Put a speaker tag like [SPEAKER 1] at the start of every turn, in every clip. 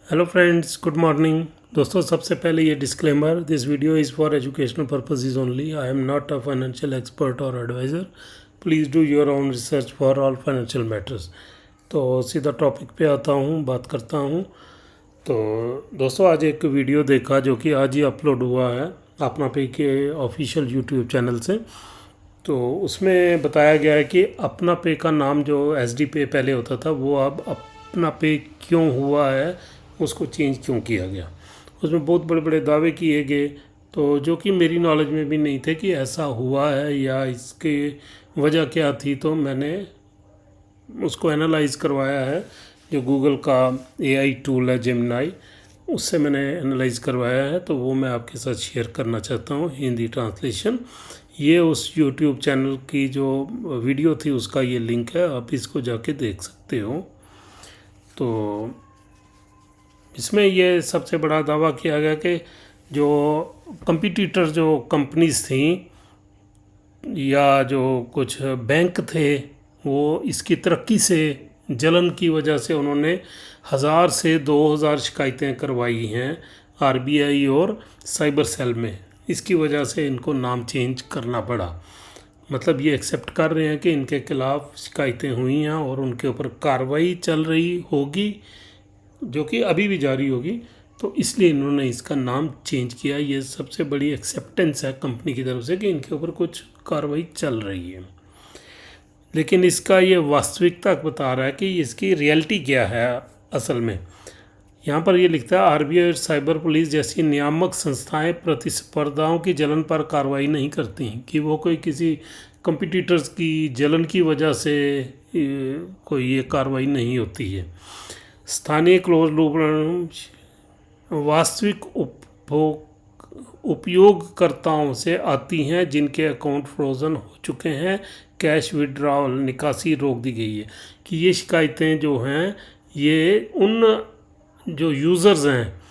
[SPEAKER 1] Hello friends, good morning. दोस्तों, सबसे पहले ये disclaimer, this video is for educational purposes only. I am not a financial expert और adviser. Please do your own research for all financial matters. तो सीधा topic पे आता हूँ, बात करता हूँ। तो दोस्तों, आज एक वीडियो देखा जो कि आज ही अपलोड हुआ है अपना पे के ऑफिशियल यूट्यूब चैनल से। तो उसमें बताया गया है कि अपना पे का नाम जो एस डी पे पहले होता था वो अब अपना पे क्यों हुआ है, उसको चेंज क्यों किया गया। उसमें बहुत बड़े बड़े दावे किए गए, तो जो कि मेरी नॉलेज में भी नहीं थे कि ऐसा हुआ है या इसके वजह क्या थी। तो मैंने उसको एनालाइज करवाया है। जो गूगल का एआई टूल है जेमिनाई, उससे मैंने एनालाइज करवाया है, तो वो मैं आपके साथ शेयर करना चाहता हूँ हिंदी ट्रांसलेशन। ये उस यूट्यूब चैनल की जो वीडियो थी उसका ये लिंक है, आप इसको जाके देख सकते हो। तो इसमें ये सबसे बड़ा दावा किया गया कि जो कंपटीटर जो कंपनीज थी या जो कुछ बैंक थे, वो इसकी तरक्की से जलन की वजह से उन्होंने 1000 से 2000 शिकायतें करवाई हैं आरबीआई और साइबर सेल में। इसकी वजह से इनको नाम चेंज करना पड़ा। मतलब ये एक्सेप्ट कर रहे हैं कि इनके खिलाफ शिकायतें हुई हैं और उनके ऊपर कार्रवाई चल रही होगी, जो कि अभी भी जारी होगी। तो इसलिए इन्होंने इसका नाम चेंज किया। ये सबसे बड़ी एक्सेप्टेंस है कंपनी की तरफ से कि इनके ऊपर कुछ कार्रवाई चल रही है। लेकिन इसका ये वास्तविकता बता रहा है कि इसकी रियलिटी क्या है असल में। यहाँ पर ये लिखता है, आरबीआई और साइबर पुलिस जैसी नियामक संस्थाएं प्रतिस्पर्धाओं की जलन पर कार्रवाई नहीं करती हैं। कि वो कोई किसी कंपटीटर्स की जलन की वजह से कोई ये कार्रवाई नहीं होती है। स्थानीय क्लोज लूप वास्तविक उपयोगकर्ताओं से आती हैं जिनके अकाउंट फ्रोज़न हो चुके हैं, कैश विड्रॉल निकासी रोक दी गई है। कि ये शिकायतें जो हैं ये उन जो यूज़र्स हैं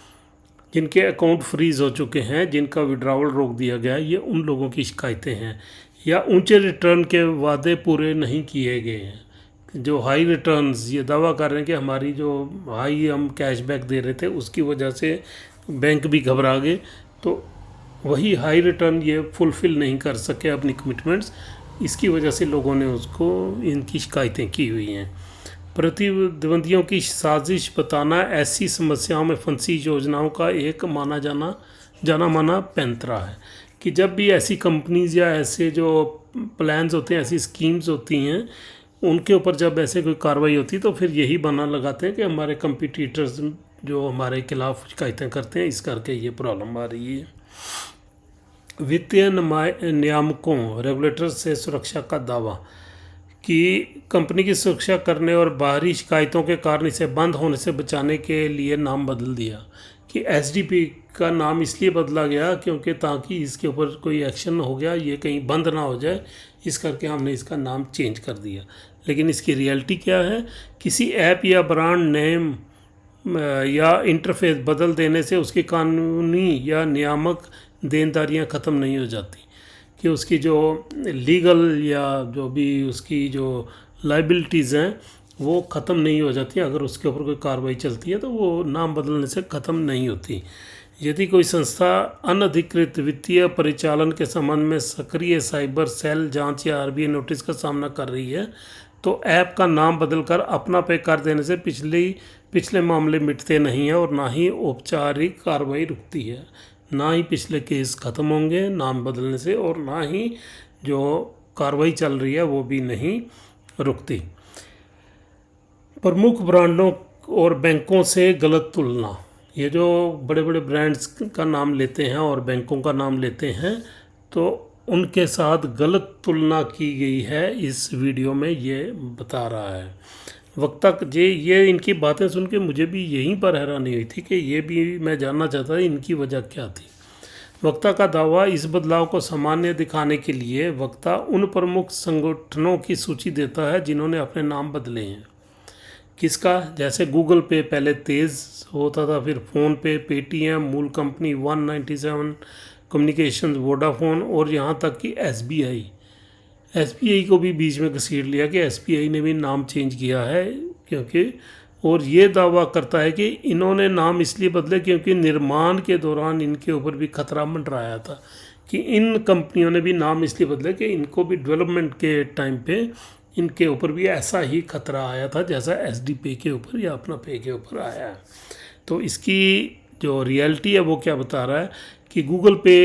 [SPEAKER 1] जिनके अकाउंट फ्रीज़ हो चुके हैं, जिनका विड्रॉवल रोक दिया गया, ये उन लोगों की शिकायतें हैं। या ऊंचे रिटर्न के वादे पूरे नहीं किए गए हैं। जो हाई रिटर्न्स, ये दावा कर रहे हैं कि हमारी जो हाई हम कैशबैक दे रहे थे उसकी वजह से बैंक भी घबरा गए, तो वही हाई रिटर्न ये फुलफ़िल नहीं कर सके अपनी कमिटमेंट्स। इसकी वजह से लोगों ने उसको इनकी शिकायतें की हुई हैं। प्रतिद्वंदियों की साजिश बताना ऐसी समस्याओं में फंसी योजनाओं का एक जाना माना पैंतरा है। कि जब भी ऐसी कंपनीज या ऐसे जो प्लान्स होते हैं, ऐसी स्कीम्स होती हैं, उनके ऊपर जब ऐसे कोई कार्रवाई होती है तो फिर यही बहाना लगाते हैं कि हमारे कंपटीटर्स जो हमारे खिलाफ शिकायतें करते हैं, इस करके ये प्रॉब्लम आ रही है। वित्तीय नियामकों रेगुलेटर से सुरक्षा का दावा कि कंपनी की सुरक्षा करने और बाहरी शिकायतों के कारण इसे बंद होने से बचाने के लिए नाम बदल दिया। कि एसडीपी का नाम इसलिए बदला गया क्योंकि ताकि इसके ऊपर कोई एक्शन हो गया, ये कहीं बंद ना हो जाए, इस करके हमने इसका नाम चेंज कर दिया। लेकिन इसकी रियलिटी क्या है? किसी ऐप या ब्रांड नेम या इंटरफेस बदल देने से उसकी कानूनी या नियामक देनदारियां ख़त्म नहीं हो जाती। कि उसकी जो लीगल या जो भी उसकी जो लाइबिलिटीज़ हैं वो ख़त्म नहीं हो जाती। अगर उसके ऊपर कोई कार्रवाई चलती है तो वो नाम बदलने से ख़त्म नहीं होती। यदि कोई संस्था अनधिकृत वित्तीय परिचालन के संबंध में सक्रिय साइबर सेल जांच या आरबीआई नोटिस का सामना कर रही है, तो ऐप का नाम बदलकर अपना पे कर देने से पिछले मामले मिटते नहीं हैं और ना ही औपचारिक कार्रवाई रुकती है। ना ही पिछले केस ख़त्म होंगे नाम बदलने से, और ना ही जो कार्रवाई चल रही है वो भी नहीं रुकती। प्रमुख ब्रांडों और बैंकों से गलत तुलना। ये जो बड़े बड़े ब्रांड्स का नाम लेते हैं और बैंकों का नाम लेते हैं, तो उनके साथ गलत तुलना की गई है, इस वीडियो में ये बता रहा है। वक्ता ये इनकी बातें सुन के मुझे भी यहीं पर हैरानी हुई थी कि ये भी मैं जानना चाहता था इनकी वजह क्या थी। वक्ता का दावा, इस बदलाव को सामान्य दिखाने के लिए वक्ता उन प्रमुख संगठनों की सूची देता है जिन्होंने अपने नाम बदले हैं। किसका? जैसे गूगल पे पहले तेज़ होता था, फिर फ़ोन पे, पेटीएम, मूल कंपनी 197 कम्युनिकेशन, वोडाफोन, और यहाँ तक कि एसबीआई को भी बीच में घसीट लिया कि एसबीआई ने भी नाम चेंज किया है क्योंकि और ये दावा करता है कि इन्होंने नाम इसलिए बदले क्योंकि निर्माण के दौरान इनके ऊपर भी खतरा मंडराया था, कि इन कंपनियों ने भी नाम इसलिए बदले कि इनको भी डेवलपमेंट के टाइम पे इनके ऊपर भी ऐसा ही खतरा आया था जैसा SD पे के ऊपर या अपना पे के ऊपर आया है। तो इसकी जो रियलिटी है वो क्या बता रहा है कि गूगल पे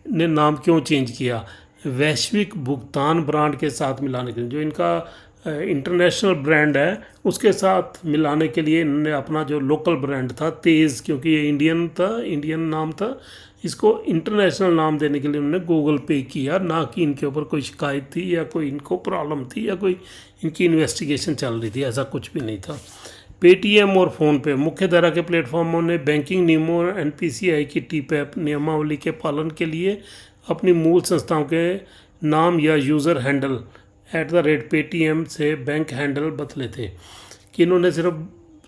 [SPEAKER 1] ने नाम क्यों चेंज किया, वैश्विक भुगतान ब्रांड के साथ मिलाने के लिए, जो इनका इंटरनेशनल ब्रांड है उसके साथ मिलाने के लिए इन्होंने अपना जो लोकल ब्रांड था तेज़, क्योंकि ये इंडियन नाम था, इसको इंटरनेशनल नाम देने के लिए उन्होंने गूगल पे किया, ना कि इनके ऊपर कोई शिकायत थी या कोई इनको प्रॉब्लम थी या कोई इनकी इन्वेस्टिगेशन चल रही थी, ऐसा कुछ भी नहीं था। पेटीएम और फ़ोनपे मुख्य धारा के प्लेटफॉर्मों ने बैंकिंग नियमों और NPCI की TPAP नियमावली के पालन के लिए अपनी मूल संस्थाओं के नाम या यूज़र हैंडल @Paytm से बैंक हैंडल बदले थे, कि इन्होंने सिर्फ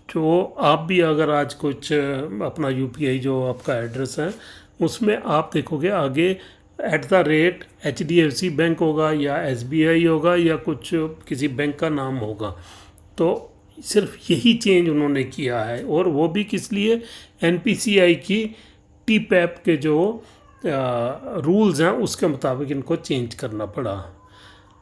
[SPEAKER 1] जो आप भी अगर आज कुछ अपना UPI जो आपका एड्रेस है उसमें आप देखोगे आगे @HDFC बैंक होगा या SBI होगा या कुछ किसी बैंक का नाम होगा। तो सिर्फ यही चेंज उन्होंने किया है, और वो भी किस लिए, NPCI की TPAP के जो रूल्स हैं उसके मुताबिक इनको चेंज करना पड़ा।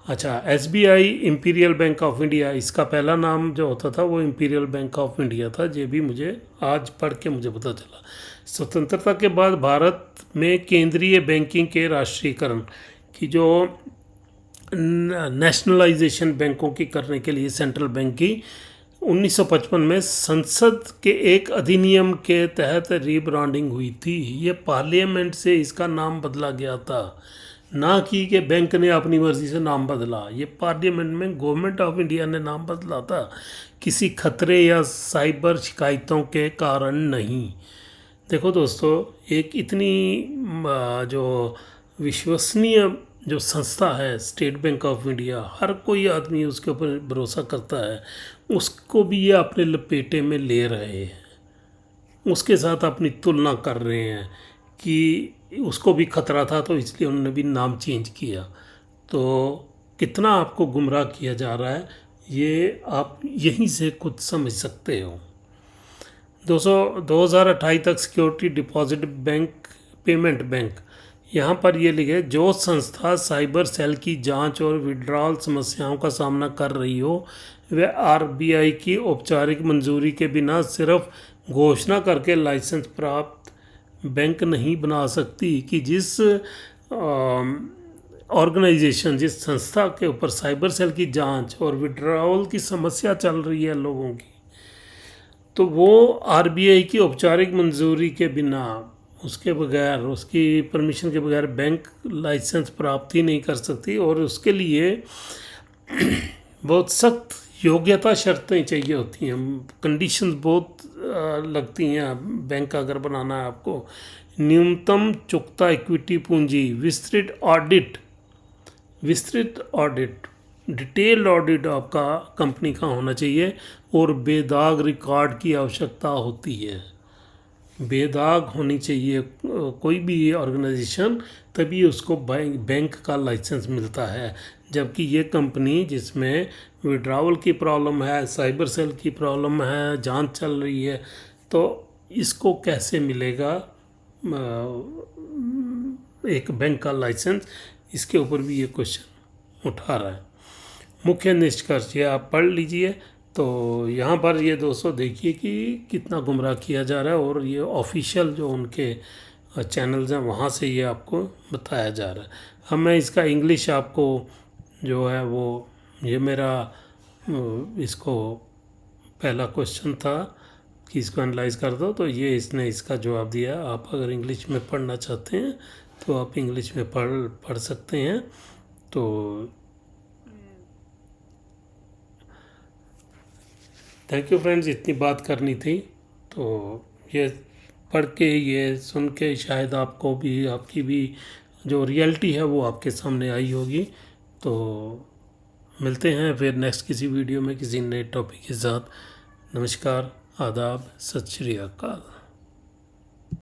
[SPEAKER 1] अच्छा, SBI imperial bank of India, इसका पहला नाम जो होता था वो इंपीरियल बैंक ऑफ इंडिया था, ये भी मुझे आज पढ़ के मुझे पता चला। स्वतंत्रता के बाद भारत में केंद्रीय बैंकिंग के राष्ट्रीयकरण की जो नेशनलाइजेशन बैंकों की करने के लिए सेंट्रल बैंक की 1955 में संसद के एक अधिनियम के तहत रीब्रांडिंग हुई थी। ये पार्लियामेंट से इसका नाम बदला गया था, ना कि बैंक ने अपनी मर्जी से नाम बदला। ये पार्लियामेंट में गवर्नमेंट ऑफ इंडिया ने नाम बदला था, किसी खतरे या साइबर शिकायतों के कारण नहीं। देखो दोस्तों, एक इतनी जो विश्वसनीय जो संस्था है स्टेट बैंक ऑफ इंडिया, हर कोई आदमी उसके ऊपर भरोसा करता है, उसको भी ये अपने लपेटे में ले रहे हैं, उसके साथ अपनी तुलना कर रहे हैं कि उसको भी खतरा था तो इसलिए उन्होंने भी नाम चेंज किया। तो कितना आपको गुमराह किया जा रहा है ये आप यहीं से खुद समझ सकते हो। 2028 तक security deposit bank, payment bank, यहाँ पर ये लिखे जो संस्था साइबर सेल की जांच और विड्रॉल समस्याओं का सामना कर रही हो वह RBI की औपचारिक मंजूरी के बिना सिर्फ घोषणा करके लाइसेंस प्राप्त बैंक नहीं बना सकती। कि जिस ऑर्गेनाइजेशन, जिस संस्था के ऊपर साइबर सेल की जांच और विड्रॉल की समस्या चल रही है लोगों की, तो वो RBI की औपचारिक मंजूरी के बिना, उसके बगैर, उसकी परमिशन के बगैर बैंक लाइसेंस प्राप्त ही नहीं कर सकती। और उसके लिए बहुत सख्त योग्यता शर्तें चाहिए होती हैं, कंडीशंस बहुत लगती हैं बैंक अगर बनाना है आपको। न्यूनतम चुकता इक्विटी पूंजी, विस्तृत ऑडिट, डिटेल्ड ऑडिट आपका कंपनी का होना चाहिए, और बेदाग रिकॉर्ड की आवश्यकता होती है। बेदाग होनी चाहिए कोई भी ऑर्गेनाइजेशन, तभी उसको बैंक का लाइसेंस मिलता है। जबकि ये कंपनी जिसमें विड्रावल की प्रॉब्लम है, साइबर सेल की प्रॉब्लम है, जांच चल रही है, तो इसको कैसे मिलेगा एक बैंक का लाइसेंस? इसके ऊपर भी ये क्वेश्चन उठा रहा है। मुख्य निष्कर्ष ये आप पढ़ लीजिए। तो यहाँ पर ये दोस्तों देखिए कि कितना गुमराह किया जा रहा है, और ये ऑफिशियल जो उनके चैनल्स हैं वहाँ से ये आपको बताया जा रहा है। अब मैं इसका इंग्लिश आपको जो है वो, ये मेरा इसको पहला क्वेश्चन था कि इसको एनालाइज कर दो, तो ये इसने इसका जवाब दिया। आप अगर इंग्लिश में पढ़ना चाहते हैं तो आप इंग्लिश में पढ़ सकते हैं। तो थैंक यू फ्रेंड्स, इतनी बात करनी थी। तो ये पढ़ के, ये सुन के शायद आपको भी, आपकी भी जो रियलिटी है वो आपके सामने आई होगी। तो मिलते हैं फिर नेक्स्ट किसी वीडियो में किसी नए टॉपिक के साथ। नमस्कार, आदाब, सत श्री अकाल।